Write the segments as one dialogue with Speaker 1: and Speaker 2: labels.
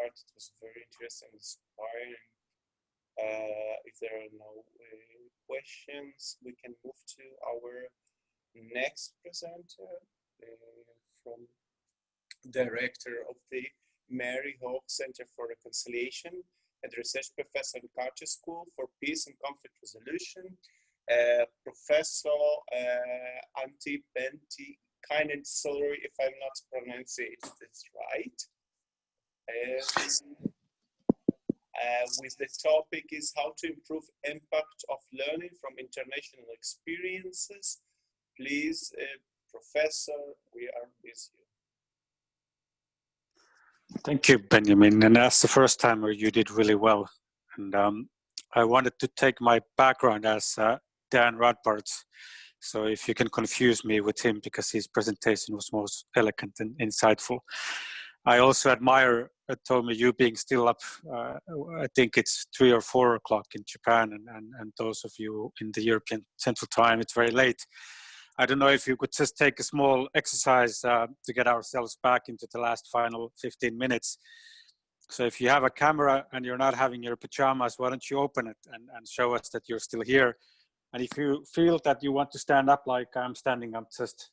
Speaker 1: part. It was very interesting, inspiring. If there are no questions, we can move to our next presenter from director of the Mary Hoch Center for Reconciliation and research professor in Culture School for Peace and Conflict Resolution, Professor Antti Pentikainen. Sorry if I'm not pronouncing this right. With the topic is how to improve impact of learning from international experiences. Please, Professor, we are with you.
Speaker 2: Thank you, Benjamin. And as the first timer, you did really well. And I wanted to take my background as Dan Radbart's. So if you can confuse me with him, because his presentation was most elegant and insightful. I also admire, Tomi, you being still up. I think it's 3 or 4 o'clock in Japan, and those of you in the European Central Time, it's very late. I don't know if you could just take a small exercise to get ourselves back into the last final 15 minutes. So if you have a camera and you're not having your pajamas, why don't you open it and show us that you're still here? And if you feel that you want to stand up like I'm standing up, just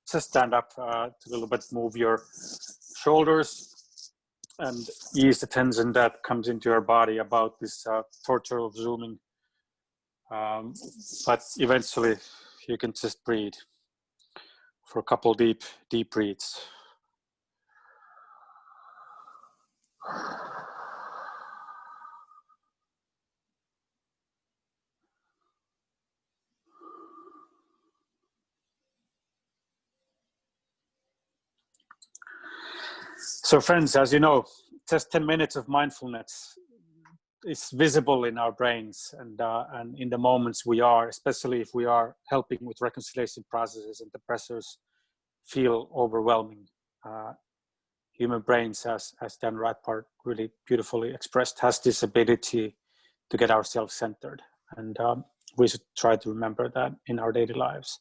Speaker 2: stand up a little bit, move your shoulders and ease the tension that comes into your body about this torture of Zooming. But eventually you can just breathe for a couple deep breaths. So friends, as you know, just 10 minutes of mindfulness is visible in our brains and in the moments we are, especially if we are helping with reconciliation processes and the pressures feel overwhelming. Human brains, as Dan Radbart really beautifully expressed, has this ability to get ourselves centered. And we should try to remember that in our daily lives.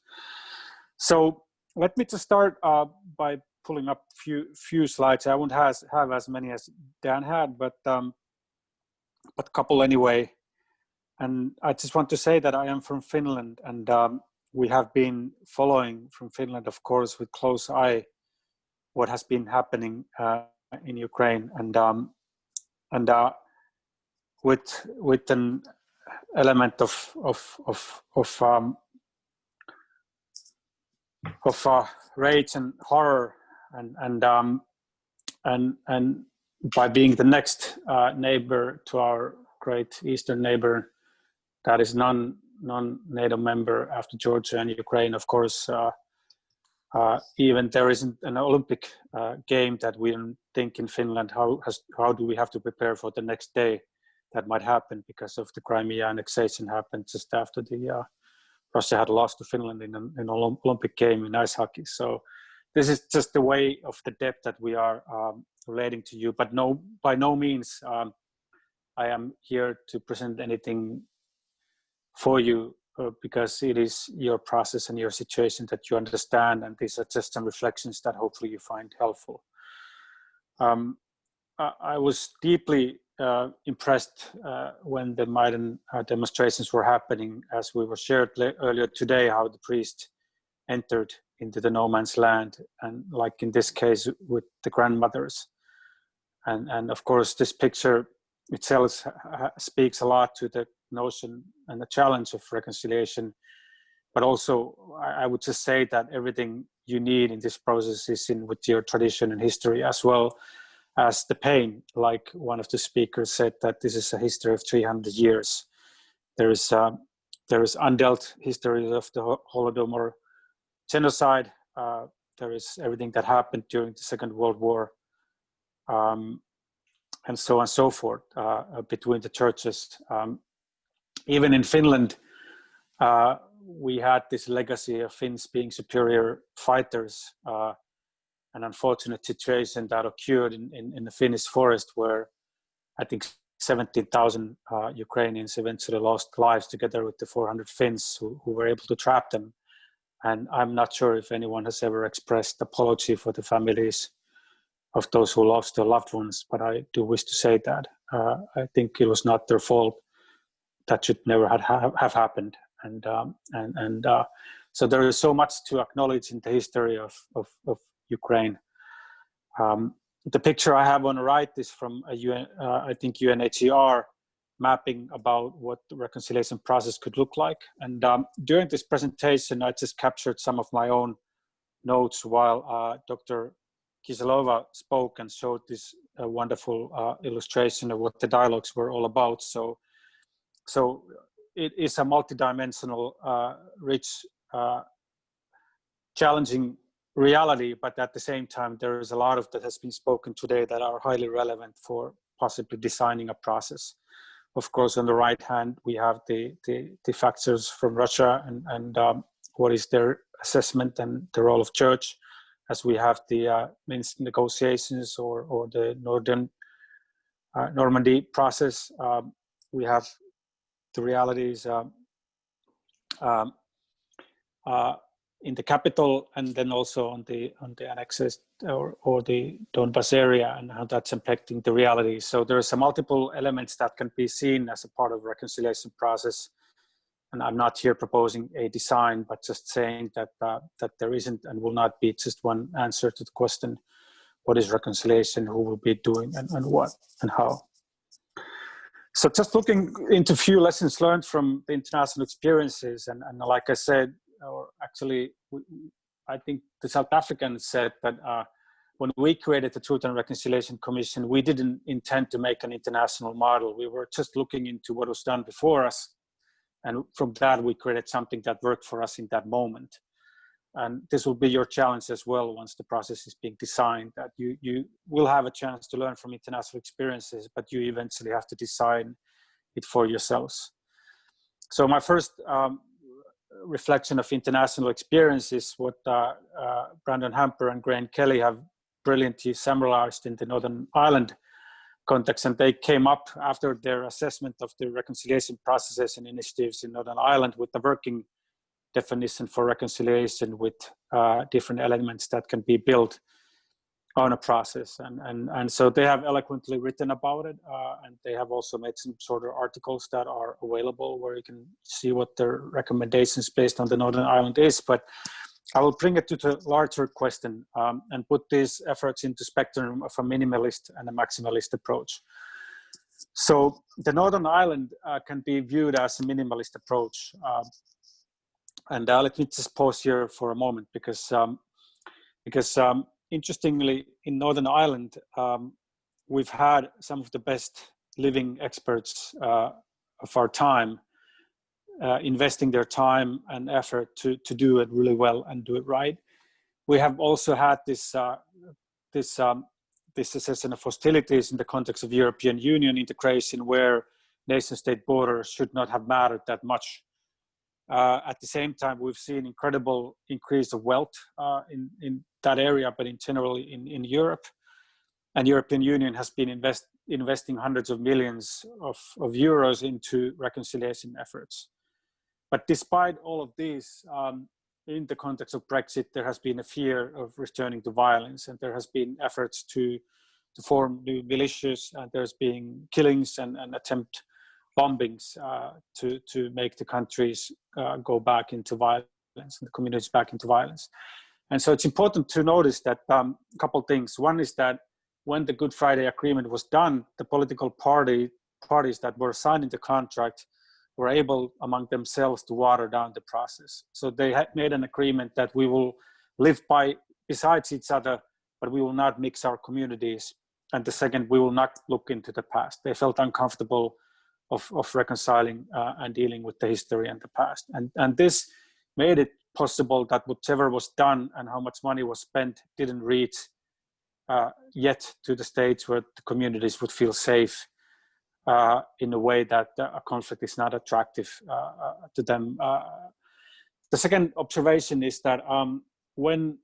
Speaker 2: So let me just start by pulling up few slides. I won't have as many as Dan had, but couple anyway. And I just want to say that I am from Finland, and we have been following from Finland, of course, with close eye what has been happening in Ukraine, and with an element of rage and horror, and by being the next neighbor to our great eastern neighbor that is non-NATO member after Georgia and Ukraine, of course, even there isn't an Olympic game that we don't think in Finland, how do we have to prepare for the next day that might happen, because of the Crimea annexation happened just after the Russia had lost to Finland in an Olympic game in ice hockey. So this is just the way of the depth that we are relating to you, but by no means I am here to present anything for you, because it is your process and your situation that you understand, and these are just some reflections that hopefully you find helpful. I was deeply impressed when the Maidan demonstrations were happening, as we were shared earlier today, how the priest entered into the no man's land, and like in this case with the grandmothers. And of course this picture itself speaks a lot to the notion and the challenge of reconciliation, but also I would just say that everything you need in this process is in with your tradition and history, as well as the pain. Like one of the speakers said, that this is a history of 300 years. There is undealt history of the Holodomor genocide. There is everything that happened during the Second World War, and so on and so forth, between the churches. Even in Finland, we had this legacy of Finns being superior fighters, an unfortunate situation that occurred in the Finnish forest, where I think 17,000 Ukrainians eventually lost lives together with the 400 Finns who were able to trap them. And I'm not sure if anyone has ever expressed apology for the families of those who lost their loved ones, but I do wish to say that I think it was not their fault. That should never have happened, and so there is so much to acknowledge in the history of Ukraine. The picture I have on the right is from a I think UNHCR mapping about what the reconciliation process could look like. And during this presentation, I just captured some of my own notes while Dr. Kiselova spoke and showed this wonderful illustration of what the dialogues were all about. So it is a multidimensional, rich, challenging reality, but at the same time, there is a lot of that has been spoken today that are highly relevant for possibly designing a process. Of course, on the right hand, we have the factors from Russia and what is their assessment and the role of church, as we have the Minsk negotiations or the Northern Normandy process. We have the realities in the capital, and then also on the annexes or the Donbas area, and how that's impacting the reality. So there are some multiple elements that can be seen as a part of the reconciliation process. And I'm not here proposing a design, but just saying that that there isn't and will not be just one answer to the question, what is reconciliation, who will be doing and what and how. So just looking into a few lessons learned from the international experiences, and like I said, or actually, I think the South Africans said that when we created the Truth and Reconciliation Commission, we didn't intend to make an international model. We were just looking into what was done before us. And from that, we created something that worked for us in that moment. And this will be your challenge as well once the process is being designed, that you will have a chance to learn from international experiences, but you eventually have to design it for yourselves. So my first reflection of international experience is what Brandon Hamper and Graham Kelly have brilliantly summarized in the Northern Ireland context, and they came up after their assessment of the reconciliation processes and initiatives in Northern Ireland with the working definition for reconciliation with different elements that can be built on a process. And so they have eloquently written about it, and they have also made some sort of articles that are available where you can see what their recommendations based on the Northern Ireland is. But I will bring it to the larger question and put these efforts into spectrum of a minimalist and a maximalist approach. So the Northern Ireland can be viewed as a minimalist approach. And let me just pause here for a moment because interestingly, in Northern Ireland, we've had some of the best living experts of our time investing their time and effort to do it really well and do it right. We have also had this cessation of hostilities in the context of European Union integration, where nation-state borders should not have mattered that much. At the same time, we've seen incredible increase of wealth in that area, but in general in Europe. And European Union has been investing hundreds of millions of euros into reconciliation efforts. But despite all of these, in the context of Brexit, there has been a fear of returning to violence, and there has been efforts to form new militias, and there's been killings and attempt bombings to make the countries go back into violence and the communities back into violence. And so it's important to notice that a couple of things. One is that when the Good Friday Agreement was done, the political parties that were signing the contract were able among themselves to water down the process. So they had made an agreement that we will live besides each other, but we will not mix our communities. And the second, we will not look into the past. They felt uncomfortable of reconciling and dealing with the history and the past. And this made it possible that whatever was done and how much money was spent didn't reach yet to the stage where the communities would feel safe in a way that a conflict is not attractive to them. The second observation is that when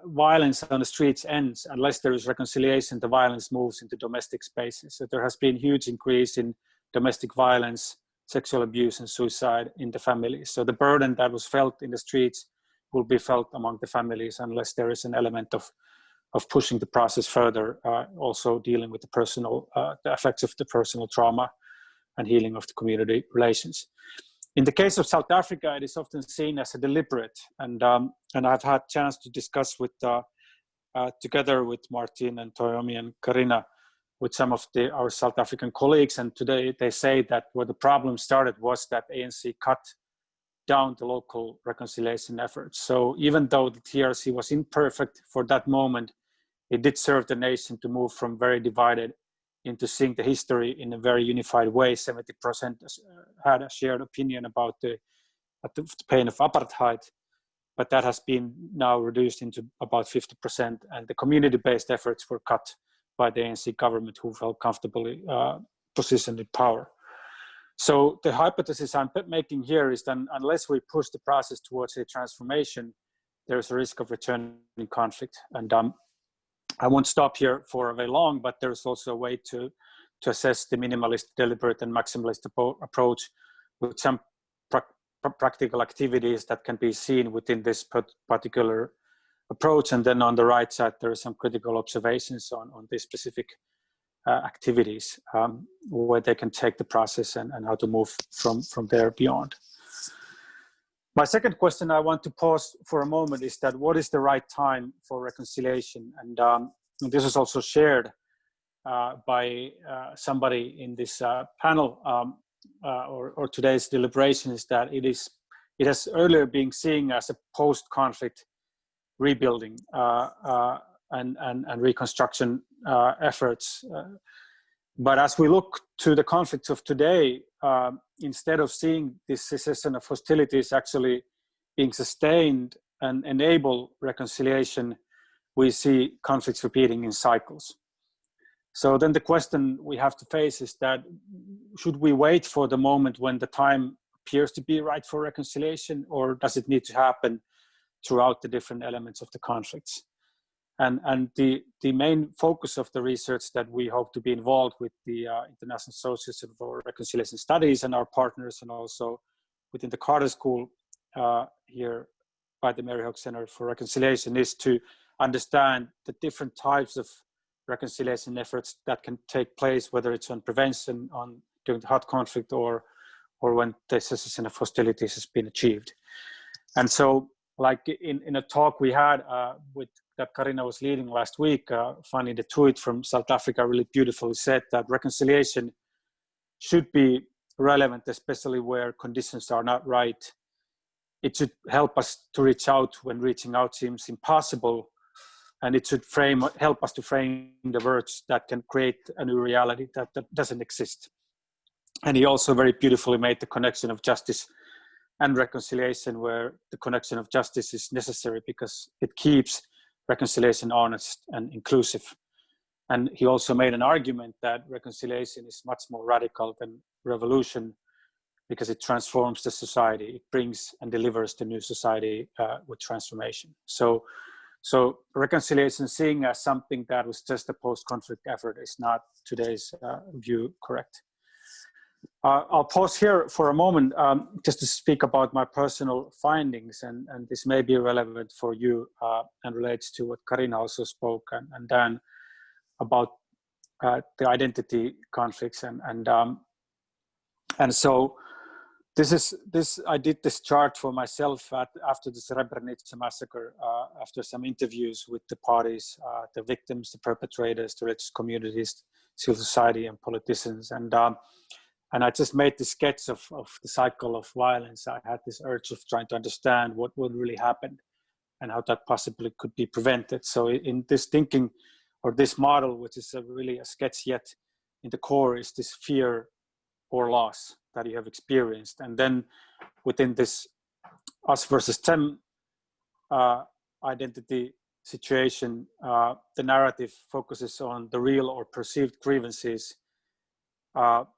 Speaker 2: violence on the streets ends, unless there is reconciliation, the violence moves into domestic spaces. So there has been a huge increase in domestic violence, sexual abuse, and suicide in the families. So the burden that was felt in the streets will be felt among the families unless there is an element of of pushing the process further, also dealing with the effects of the personal trauma and healing of the community relations. In the case of South Africa, it is often seen as a deliberate, and I've had a chance to discuss with together with Martin and Toyomi and Karina, with some of our South African colleagues, and today they say that where the problem started was that ANC cut down the local reconciliation efforts. So even though the TRC was imperfect for that moment, it did serve the nation to move from very divided into seeing the history in a very unified way. 70% had a shared opinion about the pain of apartheid, but that has been now reduced into about 50%, and the community-based efforts were cut by the ANC government, who felt comfortably positioned in power. So the hypothesis I'm making here is that unless we push the process towards a transformation, there's a risk of returning conflict. And I won't stop here for very long, but there's also a way to assess the minimalist, deliberate, and maximalist approach with some practical activities that can be seen within this particular approach. And then on the right side, there are some critical observations on these specific activities, where they can take the process and how to move from there beyond. My second question I want to pause for a moment is that what is the right time for reconciliation? And this is also shared by somebody in this panel or today's deliberation, is that it has earlier been seen as a post-conflict rebuilding and reconstruction efforts. But as we look to the conflicts of today, instead of seeing this cessation of hostilities actually being sustained and enable reconciliation, we see conflicts repeating in cycles. So then the question we have to face is that, should we wait for the moment when the time appears to be right for reconciliation, or does it need to happen throughout the different elements of the conflicts? And the main focus of the research that we hope to be involved with the International Association for Reconciliation Studies and our partners, and also within the Carter School here by the Mary Hock Center for Reconciliation, is to understand the different types of reconciliation efforts that can take place, whether it's on prevention, during the hot conflict, or when the cessation of hostilities has been achieved. And so, like in a talk we had that Karina was leading last week, Fanny de Tuit from South Africa really beautifully said that reconciliation should be relevant, especially where conditions are not right. It should help us to reach out when reaching out seems impossible, and it should help us to frame the words that can create a new reality that doesn't exist. And he also very beautifully made the connection of justice and reconciliation, where the connection of justice is necessary because it keeps reconciliation honest and inclusive. And he also made an argument that reconciliation is much more radical than revolution, because it transforms the society. It brings and delivers the new society with transformation. So reconciliation, seeing as something that was just a post-conflict effort, is not today's view correct. I'll pause here for a moment just to speak about my personal findings, and this may be relevant for you and relates to what Karina also spoke and Dan about the identity conflicts, and so I did this chart for myself after the Srebrenica massacre, after some interviews with the parties, the victims, the perpetrators, the religious communities, civil society, and politicians, and I just made this sketch of the cycle of violence. I had this urge of trying to understand what really happened and how that possibly could be prevented. So in this thinking, or this model, which is really a sketch yet, in the core is this fear or loss that you have experienced. And then within this us versus them identity situation, the narrative focuses on the real or perceived grievances.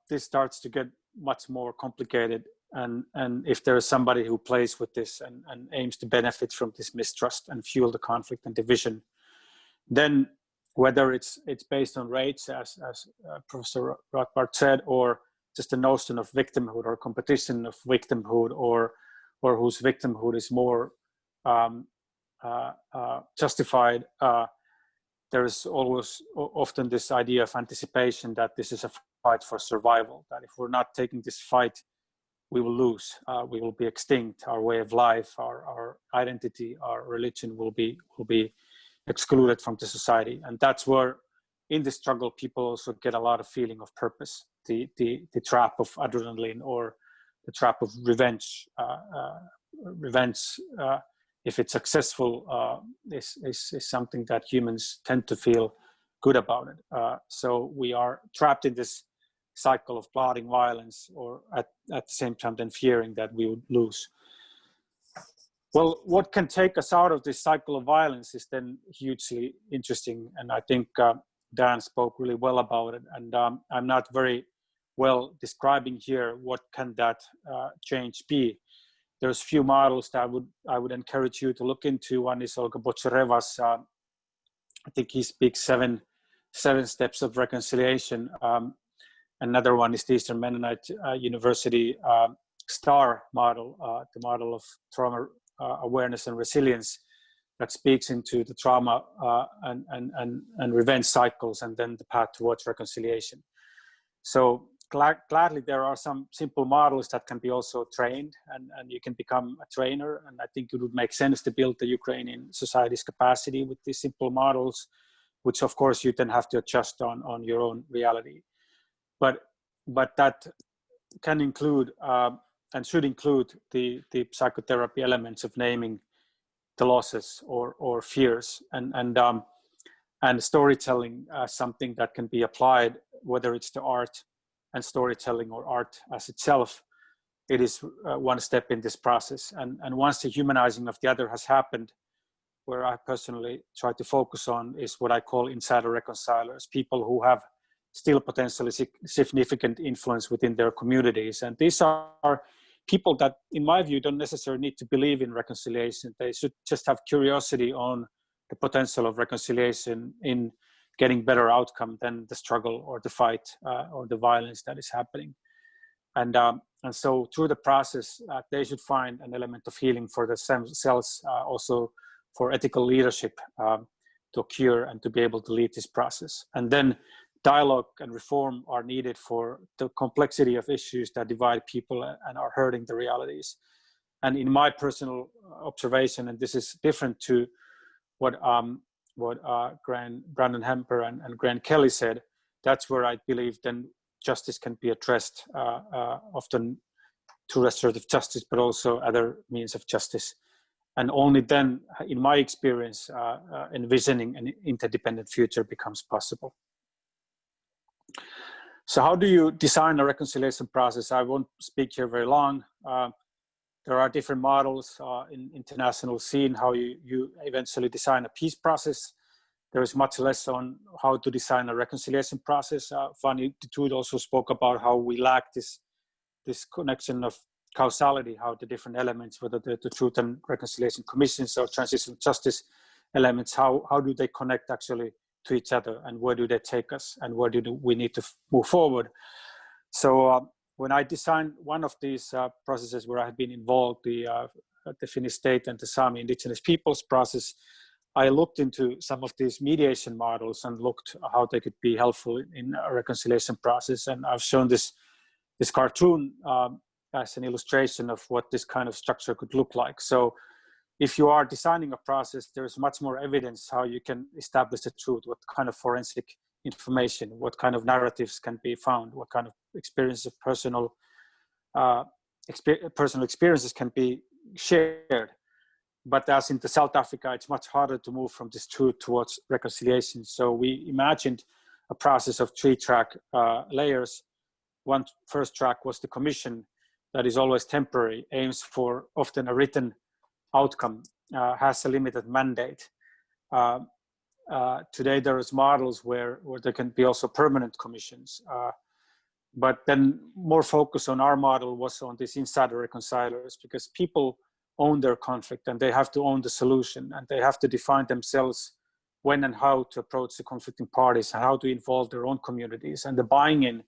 Speaker 2: This starts to get much more complicated, and if there is somebody who plays with this and aims to benefit from this mistrust and fuel the conflict and division, then whether it's based on race, as Professor Rothbard said, or just a notion of victimhood or competition of victimhood, or whose victimhood is more justified, there is always often this idea of anticipation that this is a fight for survival, that if we're not taking this fight, we will lose, we will be extinct, our way of life, our identity, our religion will be excluded from the society. And that's where in the struggle people also get a lot of feeling of purpose, the trap of adrenaline or the trap of revenge. If it's successful, is something that humans tend to feel good about it. So we are trapped in this cycle of plotting violence, or at the same time then fearing that we would lose. Well, what can take us out of this cycle of violence is then hugely interesting, and I think Dan spoke really well about it, and I'm not very well describing here what can that change be. There's few models that I would encourage you to look into. One is Olga Bochereva's, I think he speaks seven steps of reconciliation. Another one is the Eastern Mennonite University STAR model, the model of trauma awareness and resilience, that speaks into the trauma and revenge cycles, and then the path towards reconciliation. So gladly, there are some simple models that can be also trained, and you can become a trainer. And I think it would make sense to build the Ukrainian society's capacity with these simple models, which of course you then have to adjust on your own reality. But that can include and should include the psychotherapy elements of naming the losses or fears, and storytelling as something that can be applied, whether it's to art and storytelling or art as itself. It is one step in this process. And once the humanizing of the other has happened, where I personally try to focus on is what I call insider reconcilers, people who have still potentially significant influence within their communities. And these are people that, in my view, don't necessarily need to believe in reconciliation. They should just have curiosity on the potential of reconciliation in getting better outcome than the struggle or the fight or the violence that is happening. And so through the process, they should find an element of healing for themselves, also for ethical leadership to occur and to be able to lead this process. And then dialogue and reform are needed for the complexity of issues that divide people and are hurting the realities. And in my personal observation, and this is different to what Brandon Hemper and Grant Kelly said, that's where I believe then justice can be addressed, often through restorative justice, but also other means of justice. And only then, in my experience, envisioning an interdependent future becomes possible. So how do you design a reconciliation process? I won't speak here very long. There are different models in international scene, how you eventually design a peace process. There is much less on how to design a reconciliation process. Fanny Dutude also spoke about how we lack this connection of causality, how the different elements, whether the Truth and Reconciliation Commissions or transitional justice elements, how do they connect actually to each other, and where do they take us, and where do we need to move forward? So when I designed one of these processes where I had been involved, the Finnish state and the Sami indigenous peoples process, I looked into some of these mediation models and looked how they could be helpful in a reconciliation process. And I've shown this cartoon as an illustration of what this kind of structure could look like. So if you are designing a process, there's much more evidence how you can establish the truth, what kind of forensic information, what kind of narratives can be found, what kind of experiences of personal experiences can be shared. But as in South Africa, it's much harder to move from this truth towards reconciliation. So we imagined a process of 3-track layers. One first track was the commission that is always temporary, aims for often a written outcome, has a limited mandate. Today there is models where there can be also permanent commissions. But then more focus on our model was on these insider reconcilers, because people own their conflict and they have to own the solution, and they have to define themselves when and how to approach the conflicting parties and how to involve their own communities. And the buy-in,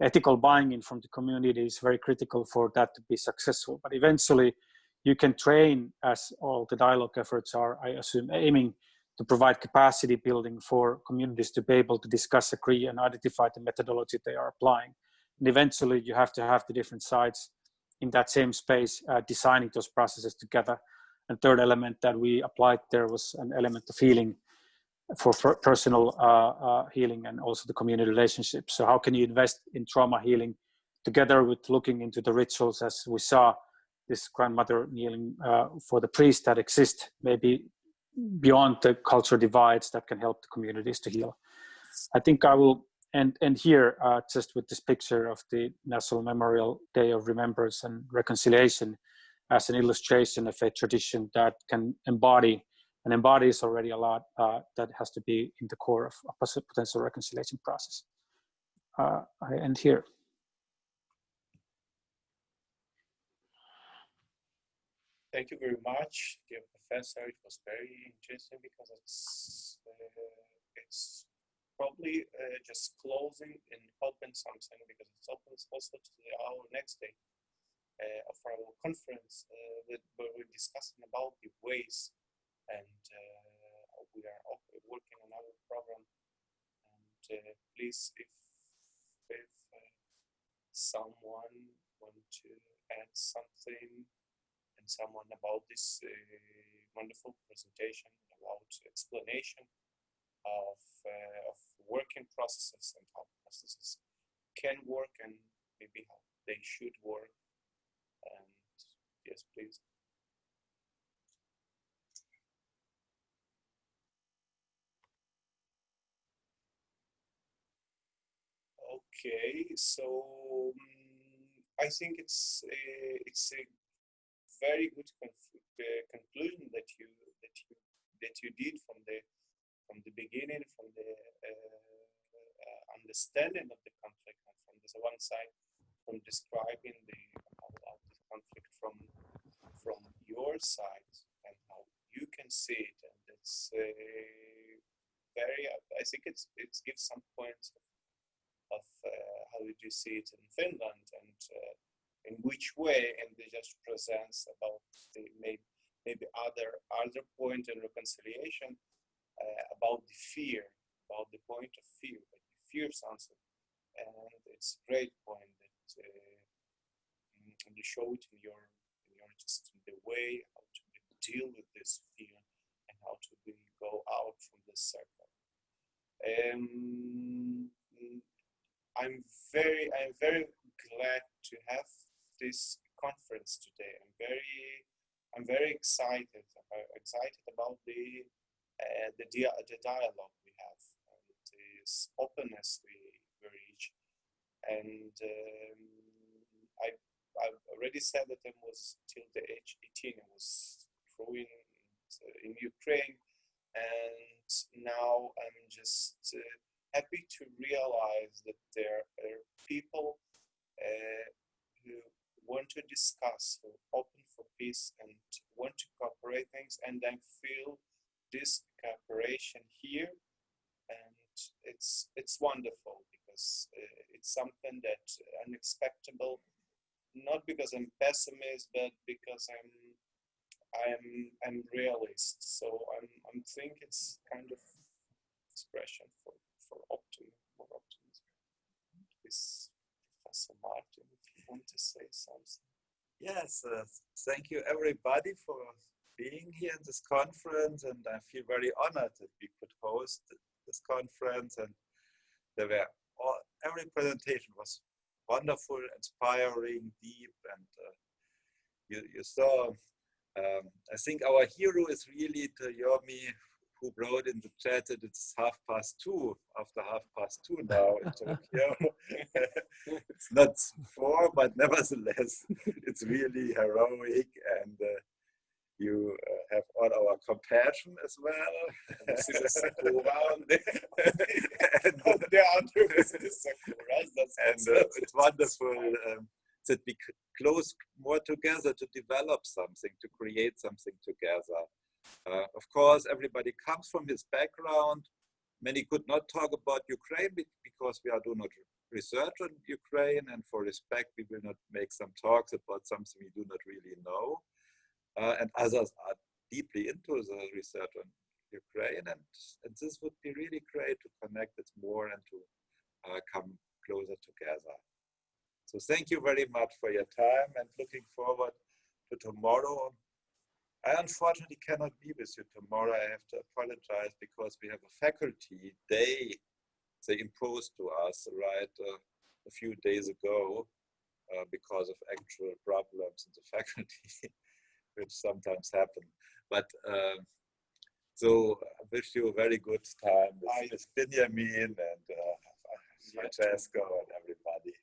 Speaker 2: ethical buy-in from the community is very critical for that to be successful. But eventually you can train, as all the dialogue efforts are, I assume, aiming to provide capacity building for communities to be able to discuss, agree, and identify the methodology they are applying. And eventually you have to have the different sides in that same space designing those processes together. And third element that we applied there was an element of healing for personal healing and also the community relationships. So how can you invest in trauma healing together with looking into the rituals, as we saw this grandmother kneeling for the priest that exist, maybe beyond the cultural divides that can help the communities to heal. I think I will end here just with this picture of the National Memorial Day of Remembrance and Reconciliation as an illustration of a tradition that can embody and embodies already a lot that has to be in the core of a potential reconciliation process. I end here.
Speaker 1: Thank you very much, dear professor. It was very interesting because it's probably just closing and open something, because it opens also to our next day of our conference where we're discussing about the ways, and we are working on our program. And please, if someone want to add something, and someone about this wonderful presentation, about explanation of working processes and how processes can work and maybe how they should work. And yes, please. Okay, so I think it's a very good conclusion that you did from the beginning, from the understanding of the conflict, and from this one side, from describing the conflict from your side and how you can see it, and it's very. I think it gives some points of how did you see it in Finland, and in which way, and it just presents about the maybe other point in reconciliation about the fear, about the point of fear, but the fear something, and it's a great point that and you show it in your just in the way how to deal with this fear and how to go out from this circle. I'm very glad to have this conference today. I'm very excited. I'm excited about the dialogue we have, and this openness we reach. And I already said that I was till the age 18. I was growing in Ukraine, and now I'm just happy to realize that there are people who want to discuss, who are open for peace and want to cooperate things, and I feel this cooperation here, and it's wonderful because it's something that unexpected, not because I'm pessimist, but because I'm realist. So I'm think it's kind of expression for optimism, more optimism. Is Professor Martin, if you want to say something?
Speaker 3: Yes, thank you everybody for being here in this conference, and I feel very honored that we could host this conference. And there were every presentation was wonderful, inspiring, deep, and you saw. I think our hero is really Yomi, who wrote in the chat that it's 2:30 after 2:30 now in Tokyo. It's not 4, but nevertheless, it's really heroic, and you have all our compassion as well.
Speaker 1: This is a sakura, and
Speaker 3: it's wonderful that we close more together to develop something, to create something together. Of course, everybody comes from his background. Many could not talk about Ukraine because we do not research on Ukraine, and for respect, we will not make some talks about something we do not really know. And others are deeply into the research on Ukraine, and this would be really great to connect it more and to come closer together. So thank you very much for your time, and looking forward to tomorrow. I unfortunately cannot be with you tomorrow. I have to apologize because we have a faculty day they imposed to us a few days ago because of actual problems in the faculty, which sometimes happen. But so I wish you a very good time with Benjamin and Francesco and everybody.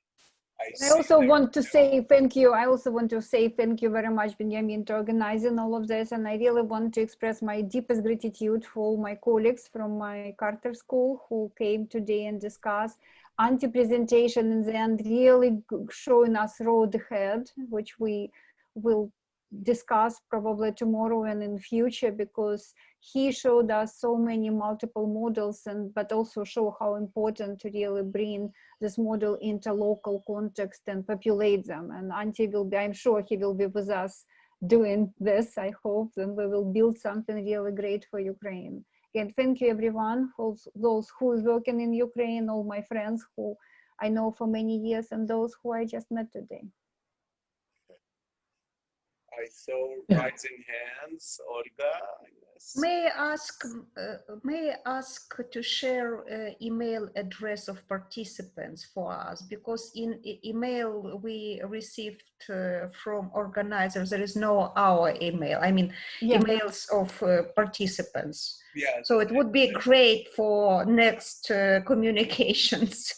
Speaker 4: I also want to say thank you. I also want to say thank you very much, Benjamin, for organizing all of this. And I really want to express my deepest gratitude for all my colleagues from my Carter School who came today and discussed Antti presentation in the end, really showing us road ahead, which we will discuss probably tomorrow and in future, because he showed us so many multiple models, but also show how important to really bring this model into local context and populate them. And Antti will be, I'm sure he will be with us doing this, I hope, and we will build something really great for Ukraine. Again, thank you everyone, those who is working in Ukraine, all my friends who I know for many years, and those who I just met today.
Speaker 1: I saw rising hands. Olga, I guess.
Speaker 5: May I ask to share email address of participants for us, because in email we received from organizers, there is no our email. I mean, emails of participants.
Speaker 1: Yeah.
Speaker 5: So it would be great for next communications.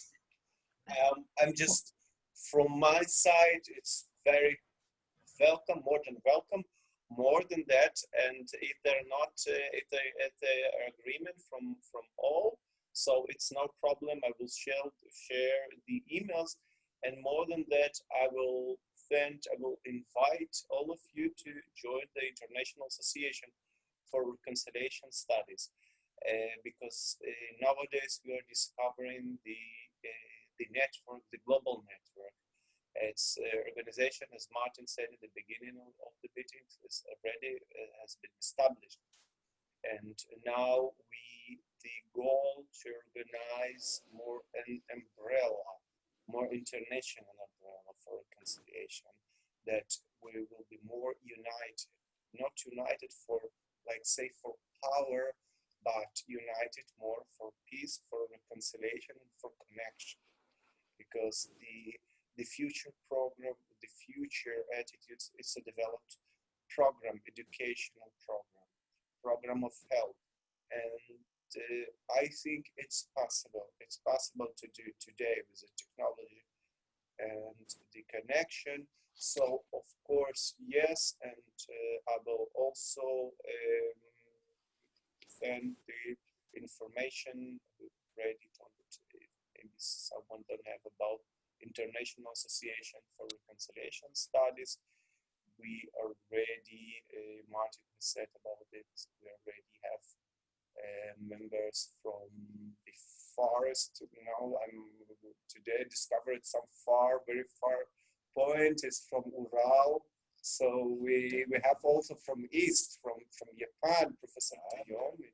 Speaker 1: I'm just, from my side, it's very welcome, more than welcome, more than that. And if they're not, if they are agreement from all, so it's no problem. I will share the emails, and more than that, I will invite all of you to join the International Association for Reconciliation Studies, because nowadays we are discovering the network, the global network. Its organization, as Martin said at the beginning of the meetings, is already has been established, and now the goal to organize more an umbrella, more international umbrella for reconciliation, that we will be more united, not united for, like, say, for power, but united more for peace, for reconciliation, and for connection, because the future program, the future attitudes, is a developed program, educational program of help. And I think it's possible. It's possible to do today with the technology and the connection. So of course, yes, and I will also send the information ready on the, maybe someone don't have about International Association for Reconciliation Studies. We already, Martin said about it, we already have members from the farthest, I'm today discovered some very far point is from Ural. So we have also from East, from Japan, Professor Tayomi.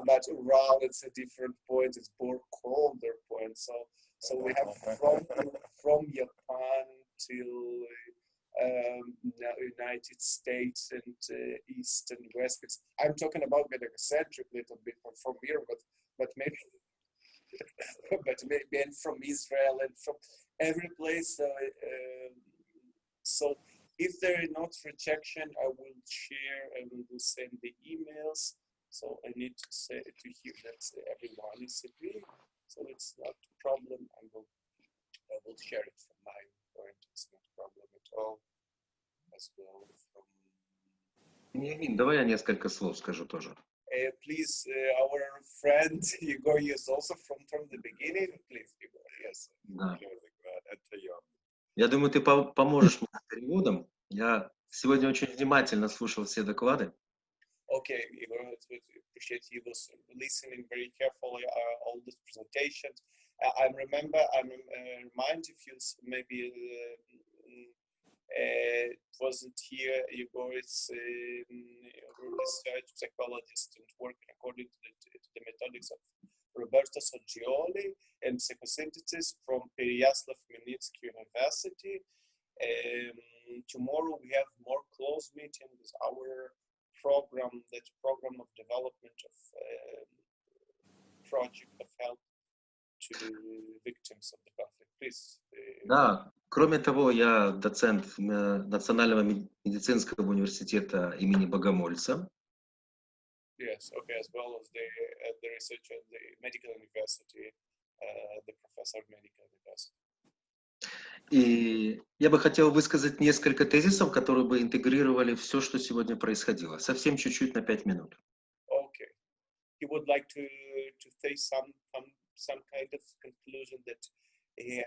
Speaker 1: But Ural, it's a different point, it's more colder point. So we have from Japan till United States and East and West. I'm talking about Metacentric a little bit from here, but maybe and from Israel and from every place. So if there is not rejection, I will share and we will send the emails. So I need to hear that everyone is agreeing. So it's not a problem. I will share it from my point. It's not a problem at all. As well from.
Speaker 6: Benjamin, давай я несколько слов скажу тоже.
Speaker 1: Please, our friend Igor is also from the beginning. Please, Igor, yes.
Speaker 6: Да. Я думаю, ты поможешь мне с переводом. Я сегодня очень внимательно слушал все доклады.
Speaker 1: Okay, Igor, I appreciate you was listening very carefully all these presentations. I remind if you maybe It wasn't here. Igor is a research psychologist and working according to the methods of Roberto Soggioli and psychosynthesis from Pereyaslav-Khmelnytsky University. Tomorrow we have more close meeting with our program, that program of development of project of help to victims of the conflict. Please.
Speaker 6: Да, кроме того, я доцент Национального медицинского университета имени Богомольца.
Speaker 1: Yes, okay, as well as the researcher at the medical university, the professor of medical university.
Speaker 6: И я бы хотел высказать несколько тезисов, которые бы интегрировали все, что сегодня происходило. Совсем чуть-чуть на 5 минут.
Speaker 1: Okay. He would like to say some kind of conclusion that he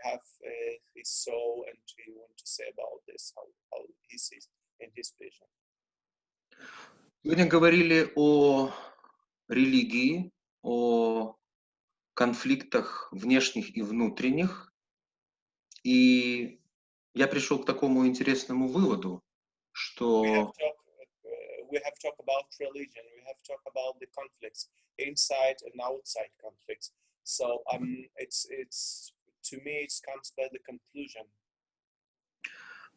Speaker 1: saw and he want to say about this, how he sees in his vision.
Speaker 6: Сегодня говорили о религии, о конфликтах внешних и внутренних. И я пришел к такому интересному выводу, что
Speaker 1: we have talked about religion, we have talked about the conflicts, inside and outside conflicts. So it's to me it comes by the conclusion.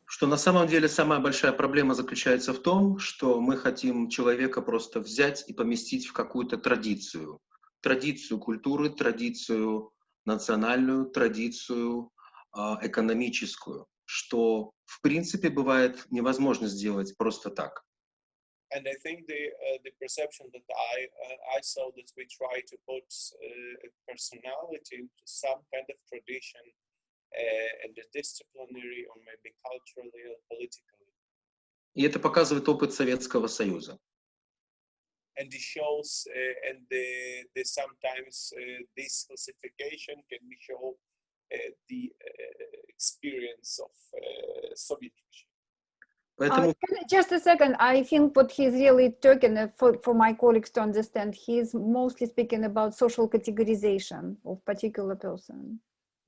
Speaker 6: Что на самом деле самая большая проблема заключается в том, что мы хотим человека просто взять и поместить в какую-то традицию. Традицию культуры, традицию национальную, традицию экономическую, что в принципе бывает невозможно сделать просто так.
Speaker 1: And I think the perception that I saw that we try to put a personality into some kind of tradition and the disciplinary or maybe culturally or politically.
Speaker 6: И это показывает опыт Советского Союза.
Speaker 1: And it shows, and the sometimes this classification can be show the experience of Soviet regime.
Speaker 6: Поэтому
Speaker 4: Just a second, I think what he's really talking, for my colleagues to understand, he's mostly speaking about social categorization of particular person.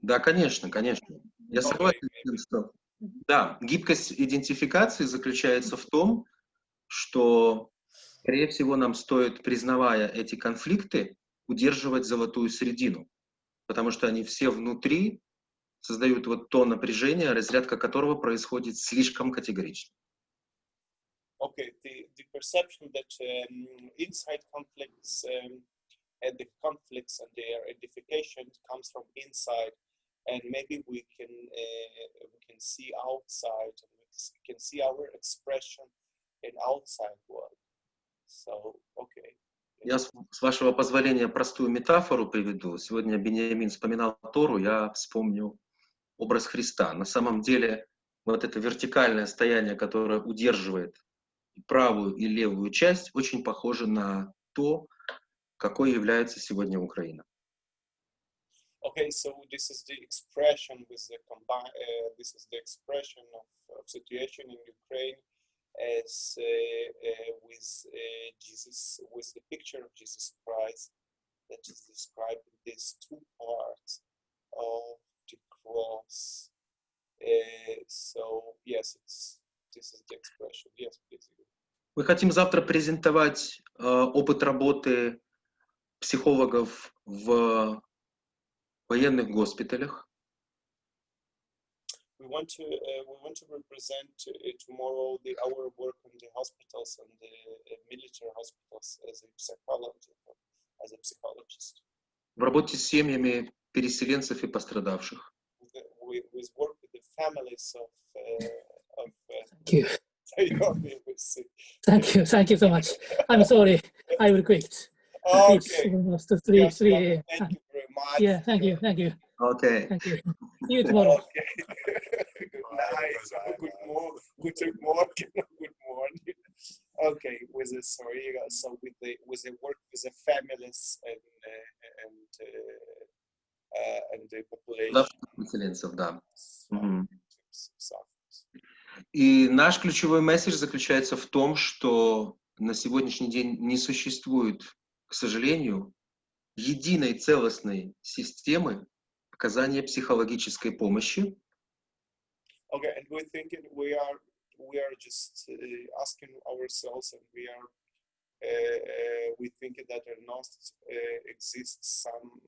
Speaker 6: да, конечно, конечно. Я согласен с тем, что да, гибкость идентификации заключается в том, что, скорее всего, нам стоит, признавая эти конфликты, удерживать золотую середину, потому что они все внутри создают вот то напряжение, разрядка которого происходит слишком категорично.
Speaker 1: Okay, the perception that inside conflicts and the conflicts and their identification comes from inside, and maybe we can see outside, and we can see our expression in outside world. So, okay.
Speaker 6: Я, с вашего позволения, простую метафору приведу. Сегодня Беньямин вспоминал Тору, я вспомню образ Христа. На самом деле, вот это вертикальное стояние, которое удерживает и правую и левую часть, очень похоже на то, какой является сегодня Украина.
Speaker 1: Okay, so this is the expression with the this is the expression of situation in Ukraine as with Jesus, with the picture of Jesus Christ that is described in these two parts of the cross. So yes, this is the expression. Yes, please.
Speaker 6: Мы хотим завтра презентовать опыт работы психологов в военных госпиталях.
Speaker 1: We want to represent tomorrow our work in the hospitals and the military hospitals as a psychologist.
Speaker 6: В работе с семьями переселенцев и пострадавших.
Speaker 1: With work with the families of
Speaker 7: Thank you so much. I'm sorry, I will quit.
Speaker 1: Okay.
Speaker 7: It's almost 3 a.m.
Speaker 1: Thank you very much.
Speaker 7: Yeah, thank you.
Speaker 6: Okay.
Speaker 7: Thank you. See you tomorrow.
Speaker 1: Okay. Good night. Good morning. Good morning. Okay. With the so with the work with the families and the population.
Speaker 6: Переселенцев, да. И наш ключевой месседж заключается в том, что на сегодняшний день не существует, к сожалению, единой целостной системы оказания психологической помощи.
Speaker 1: Okay, and we thinking we are just asking ourselves, and we thinking that there not exists some